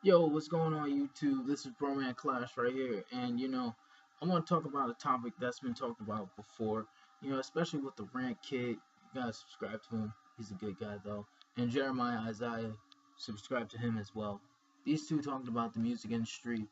Yo, what's going on YouTube? This is Broman Clash right here, and I want to talk about a topic that's been talked about before. Especially with the Rant Kid. You guys subscribe to him. He's a good guy though. And Jeremiah Isaiah, subscribe to him as well. These two talked about the music industry,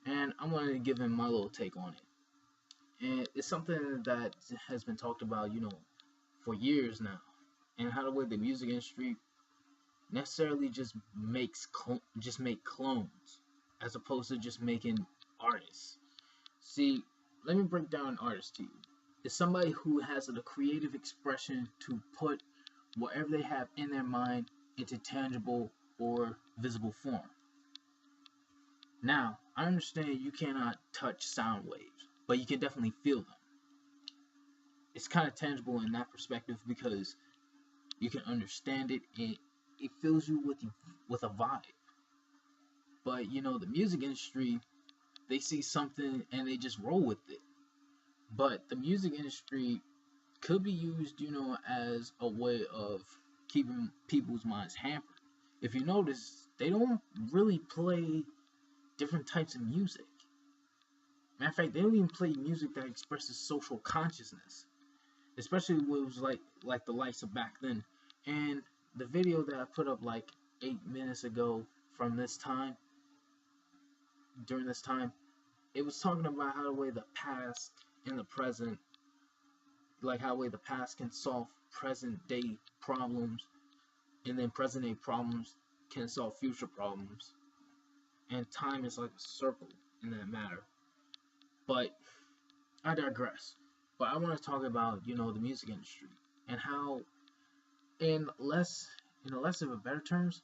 and I wanted to give him my little take on it. And it's something that has been talked about, for years now, and how the way the music industry necessarily just make clones as opposed to just making artists. See, let me break down an artist to you. It's somebody who has the creative expression to put whatever they have in their mind into tangible or visible form. Now, I understand you cannot touch sound waves, but you can definitely feel them. It's kind of tangible in that perspective because you can understand it and it fills you with a vibe. But the music industry, they see something and they just roll with it. But the music industry could be used, as a way of keeping people's minds hampered. If you notice, they don't really play different types of music. Matter of fact, they don't even play music that expresses social consciousness, especially what was like the likes of back then. And the video that I put up like 8 minutes ago from this time, during this time, it was talking about how the way the past and the present, like how the way the past can solve present day problems, and then present day problems can solve future problems, and time is like a circle in that matter. But I digress. But I want to talk about the music industry and how, in less of a better terms,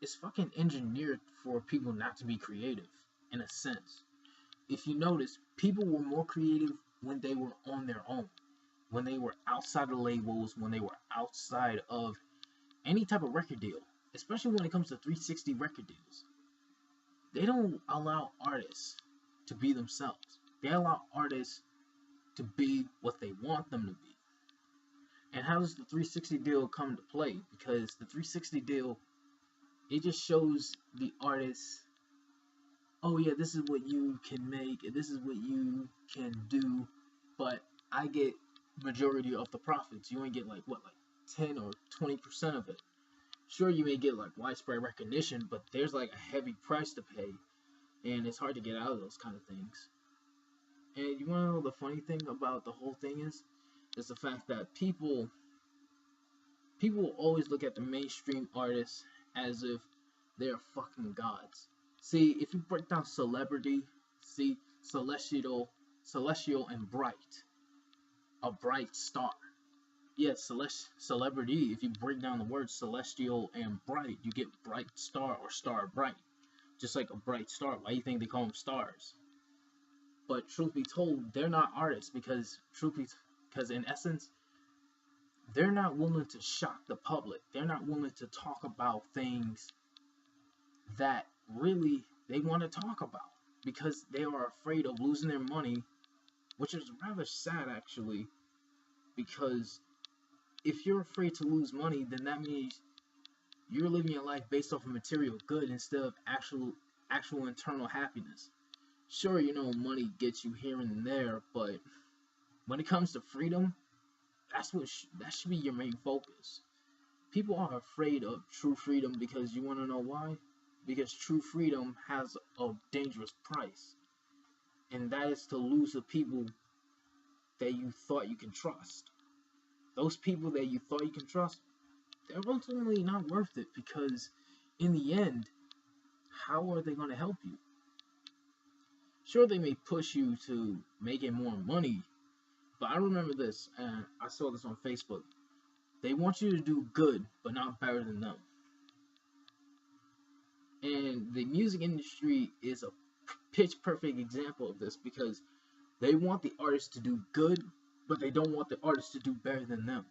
it's fucking engineered for people not to be creative in a sense. If you notice, people were more creative when they were on their own, when they were outside of labels, when they were outside of any type of record deal, especially when it comes to 360 record deals. They don't allow artists to be themselves. They allow artists to be what they want them to be. And how does the 360 deal come to play? Because the 360 deal, it just shows the artist, oh yeah, this is what you can make, and this is what you can do, but I get majority of the profits. You only get like 10 or 20% of it. Sure, you may get like widespread recognition, but there's like a heavy price to pay, and it's hard to get out of those kind of things. And you want to know the funny thing about the whole thing is the fact that people will always look at the mainstream artists as if they're fucking gods. See, if you break down celebrity, see, celestial and bright, a bright star. Yes, celebrity, if you break down the words celestial and bright, you get bright star or star bright. Just like a bright star. Why do you think they call them stars? But truth be told, they're not artists because in essence, they're not willing to shock the public. They're not willing to talk about things that really they want to talk about because they are afraid of losing their money, which is rather sad actually, because if you're afraid to lose money, then that means you're living your life based off of material good instead of actual internal happiness. Sure, money gets you here and there, but when it comes to freedom, that should be your main focus. People are afraid of true freedom because you want to know why? Because true freedom has a dangerous price, and that is to lose the people that you thought you can trust. Those people that you thought you can trust, they're ultimately not worth it because, in the end, how are they going to help you? Sure, they may push you to making more money, but I remember this, and I saw this on Facebook. They want you to do good, but not better than them. And the music industry is a pitch perfect example of this because they want the artist to do good, but they don't want the artist to do better than them.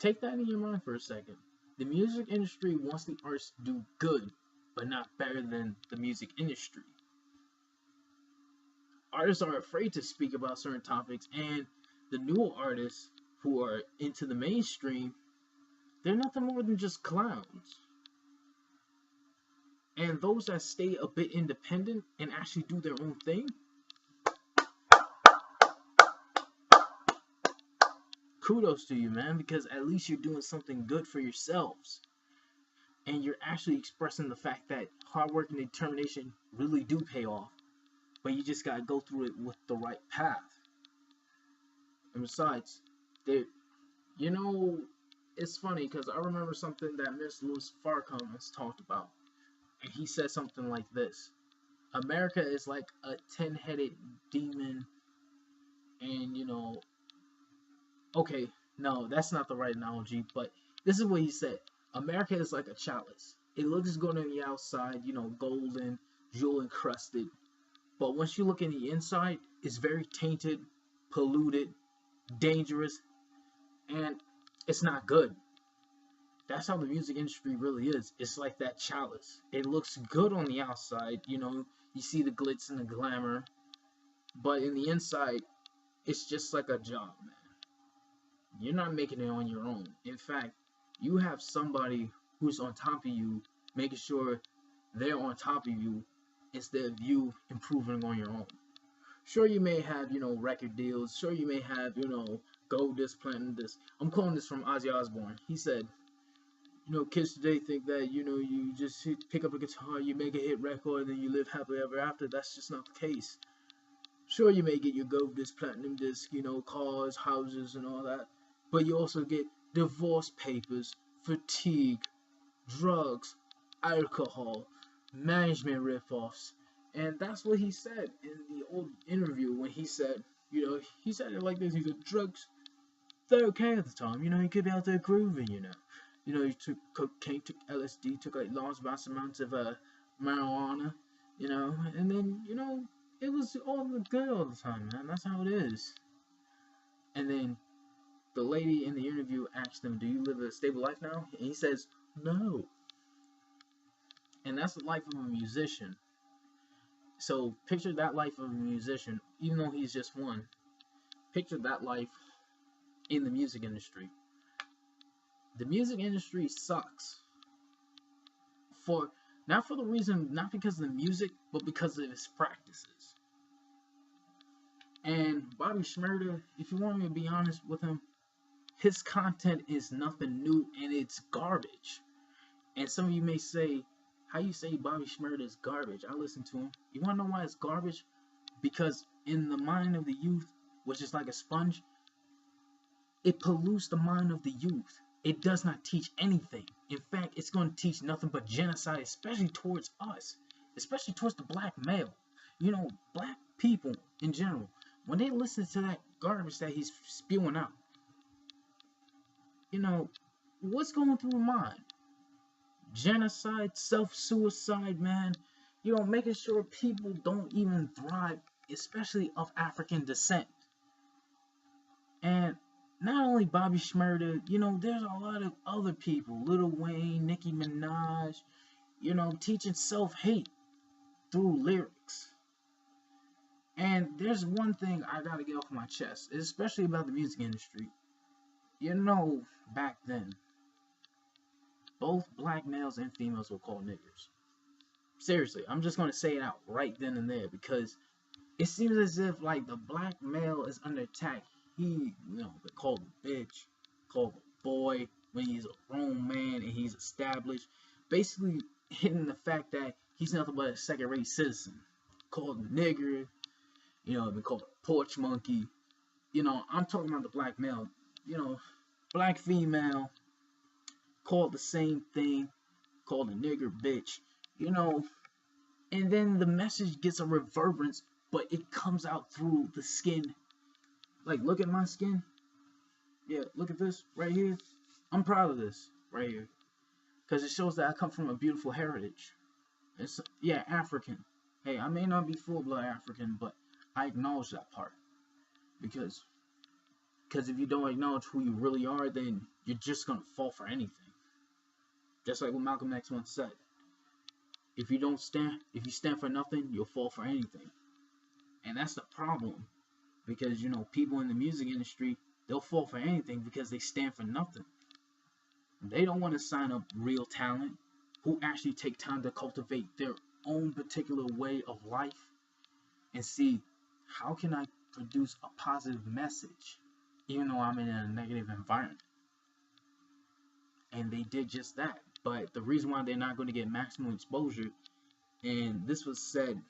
Take that in your mind for a second. The music industry wants the artist to do good, but not better than the music industry. Artists are afraid to speak about certain topics, and the newer artists who are into the mainstream, They're nothing more than just clowns. And those that stay a bit independent and actually do their own thing, kudos to you, man, because at least you're doing something good for yourselves. And you're actually expressing the fact that hard work and determination really do pay off. But you just gotta go through it with the right path. And besides, there, you know, it's funny because I remember something that Miss Louis Farrakhan has talked about. And he said something like this: America is like a 10-headed demon, and okay, no, that's not the right analogy, but this is what he said. America is like a chalice. It looks good on the outside, golden, jewel encrusted. But once you look in the inside, it's very tainted, polluted, dangerous, and it's not good. That's how the music industry really is. It's like that chalice. It looks good on the outside, you see the glitz and the glamour, but in the inside, it's just like a job, man. You're not making it on your own. In fact, you have somebody who's on top of you, making sure they're on top of you instead of you improving on your own. Sure, you may have, record deals. Sure, you may have, gold this, platinum this. I'm quoting this from Ozzy Osbourne. He said, kids today think that, you just pick up a guitar, you make a hit record, and then you live happily ever after. That's just not the case. Sure, you may get your gold disc, platinum disc, cars, houses, and all that. But you also get divorce papers, fatigue, drugs, alcohol, management ripoffs. And that's what he said in the old interview when he said, he said it like this. He said, drugs, they're okay at the time. He could be out there grooving, he took cocaine, took LSD, took like large vast amounts of marijuana, and then, it was all good all the time, man. That's how it is. And then the lady in the interview asked him, do you live a stable life now? And he says, no. And that's the life of a musician. So picture that life of a musician, even though he's just one. Picture that life in the music industry. The music industry sucks. Not for the reason, not because of the music, but because of its practices. And Bobby Shmurda, if you want me to be honest with him, his content is nothing new and it's garbage. And some of you may say, how you say Bobby Shmurda is garbage? I listen to him. You want to know why it's garbage? Because in the mind of the youth, which is like a sponge, it pollutes the mind of the youth. It does not teach anything. In fact, it's going to teach nothing but genocide, especially towards us, especially towards the black male. Black people in general, when they listen to that garbage that he's spewing out, what's going through your mind? Genocide, self-suicide, man. Making sure people don't even thrive, especially of African descent. And not only Bobby Shmurda, there's a lot of other people, Lil Wayne, Nicki Minaj, teaching self-hate through lyrics. And there's one thing I gotta get off my chest, especially about the music industry. Back then, both black males and females were called niggers. Seriously, I'm just gonna say it out right then and there because it seems as if like the black male is under attack. He, been called a bitch, called a boy when he's a grown man and he's established. Basically, hitting the fact that he's nothing but a second-rate citizen. Called a nigger, been called a porch monkey. I'm talking about the black male. Black female, called the same thing, called a nigger bitch. And then the message gets a reverberance, but it comes out through the skin. Like, look at my skin. Yeah, look at this right here. I'm proud of this right here. Because it shows that I come from a beautiful heritage. Yeah, African. Hey, I may not be full-blood African, but I acknowledge that part. Because if you don't acknowledge who you really are, then you're just going to fall for anything. Just like what Malcolm X once said. If you stand for nothing, you'll fall for anything. And that's the problem. Because, people in the music industry, they'll fall for anything because they stand for nothing. They don't want to sign up real talent who actually take time to cultivate their own particular way of life and see how can I produce a positive message even though I'm in a negative environment. And they did just that. But the reason why they're not going to get maximum exposure, and this was said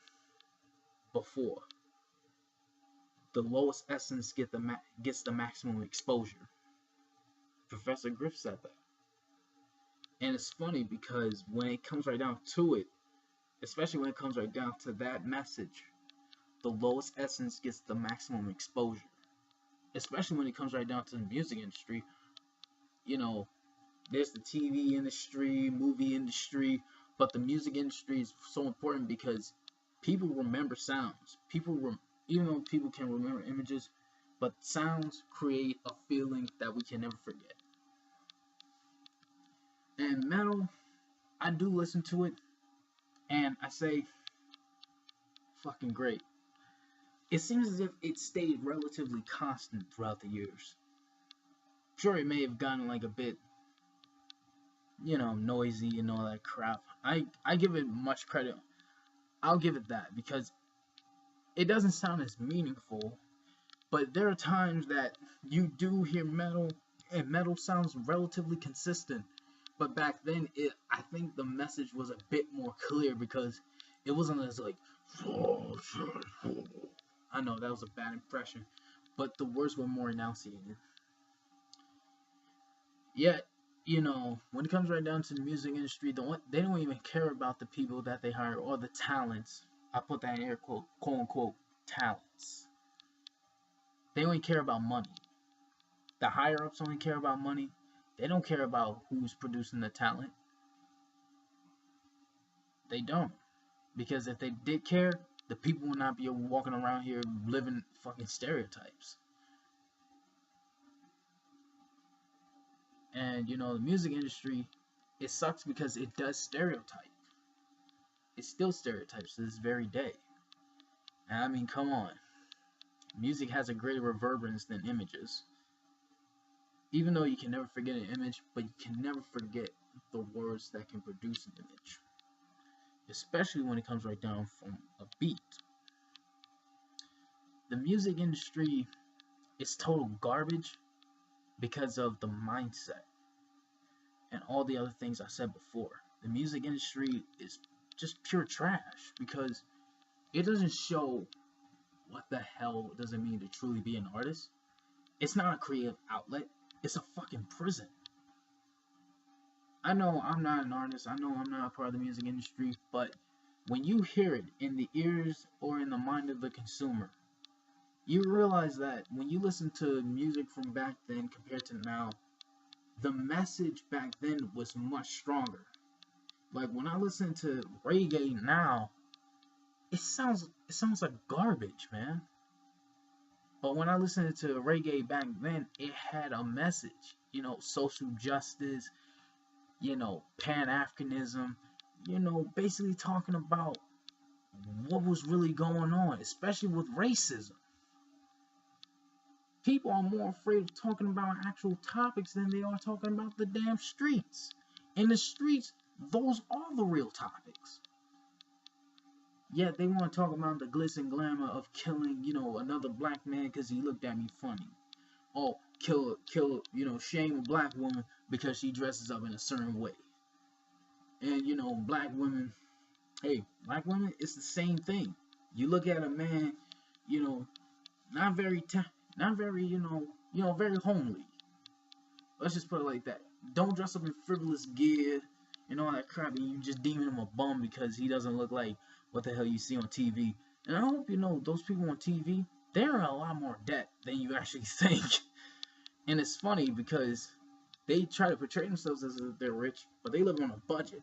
before, the lowest essence gets the maximum exposure. Professor Griff said that. And it's funny because when it comes right down to it, especially when it comes right down to that message, the lowest essence gets the maximum exposure. Especially when it comes right down to the music industry. You know, there's the TV industry, movie industry, but the music industry is so important because people remember sounds. Even though people can remember images, but sounds create a feeling that we can never forget. And metal, I do listen to it, and I say, fucking great. It seems as if it stayed relatively constant throughout the years. Sure, it may have gotten like a bit, noisy and all that crap. I give it much credit. I'll give it that because it doesn't sound as meaningful, but there are times that you do hear metal and metal sounds relatively consistent. But back then, I think the message was a bit more clear because it wasn't as like, I know that was a bad impression, but the words were more enunciated. Yet, when it comes right down to the music industry, they don't even care about the people that they hire or the talents. I put that in air quote unquote talents. They only care about money. The higher ups only care about money. They don't care about who's producing the talent. They don't. Because if they did care, the people would not be walking around here living fucking stereotypes. And the music industry, it sucks because it does stereotype. It still stereotypes to this very day. And I mean, come on. Music has a greater reverberance than images. Even though you can never forget an image, but you can never forget the words that can produce an image. Especially when it comes right down from a beat. The music industry is total garbage because of the mindset and all the other things I said before. The music industry is just pure trash because it doesn't show what the hell does it mean to truly be an artist. It's not a creative outlet. It's a fucking prison. I know I'm not an artist. I know I'm not a part of the music industry, but when you hear it in the ears or in the mind of the consumer, you realize that when you listen to music from back then compared to now, the message back then was much stronger. Like when I listen to reggae now, it sounds like garbage, man. But when I listened to reggae back then, it had a message. Social justice, Pan-Africanism, basically talking about what was really going on, especially with racism. People are more afraid of talking about actual topics than they are talking about the damn streets. In the streets, those are the real topics. Yet they want to talk about the glitz and glamour of killing, another black man because he looked at me funny. Oh, kill, shame a black woman because she dresses up in a certain way. And, black women, black women, it's the same thing. You look at a man, not very, very homely. Let's just put it like that. Don't dress up in frivolous gear and all that crap, and you just deeming him a bum because he doesn't look like what the hell you see on TV. And I hope those people on TV, they're in a lot more debt than you actually think. And it's funny because they try to portray themselves as if they're rich, but they live on a budget.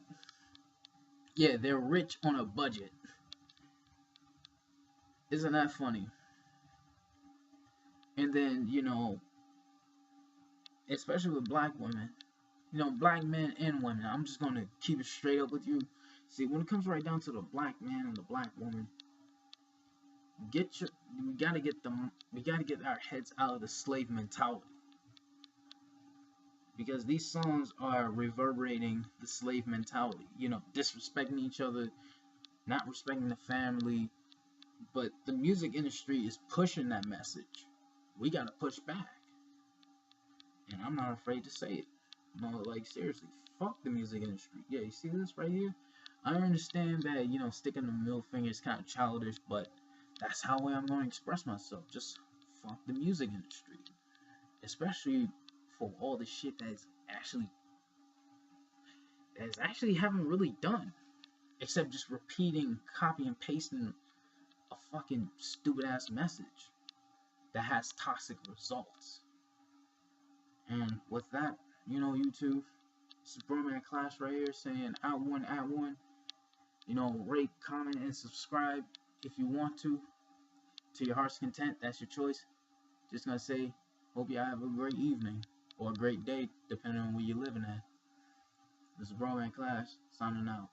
Yeah, they're rich on a budget. Isn't that funny? And then, especially with black women, black men and women, I'm just going to keep it straight up with you. See, when it comes right down to the black man and the black woman, we gotta get our heads out of the slave mentality. because these songs are reverberating the slave mentality. You know, disrespecting each other, not respecting the family. But the music industry is pushing that message. We gotta push back, and I'm not afraid to say it. No, like seriously, fuck the music industry. Yeah, you see this right here? I understand that sticking the middle finger is kind of childish, but that's how I'm going to express myself. Just fuck the music industry, especially for all the shit that's actually haven't really done, except just repeating, copy and pasting a fucking stupid ass message that has toxic results. And with that, YouTube, this is Broman Class right here saying at one. Rate, comment, and subscribe if you want to your heart's content. That's your choice. Just gonna say, hope you have a great evening or a great day, depending on where you're living at. This is Broman Class signing out.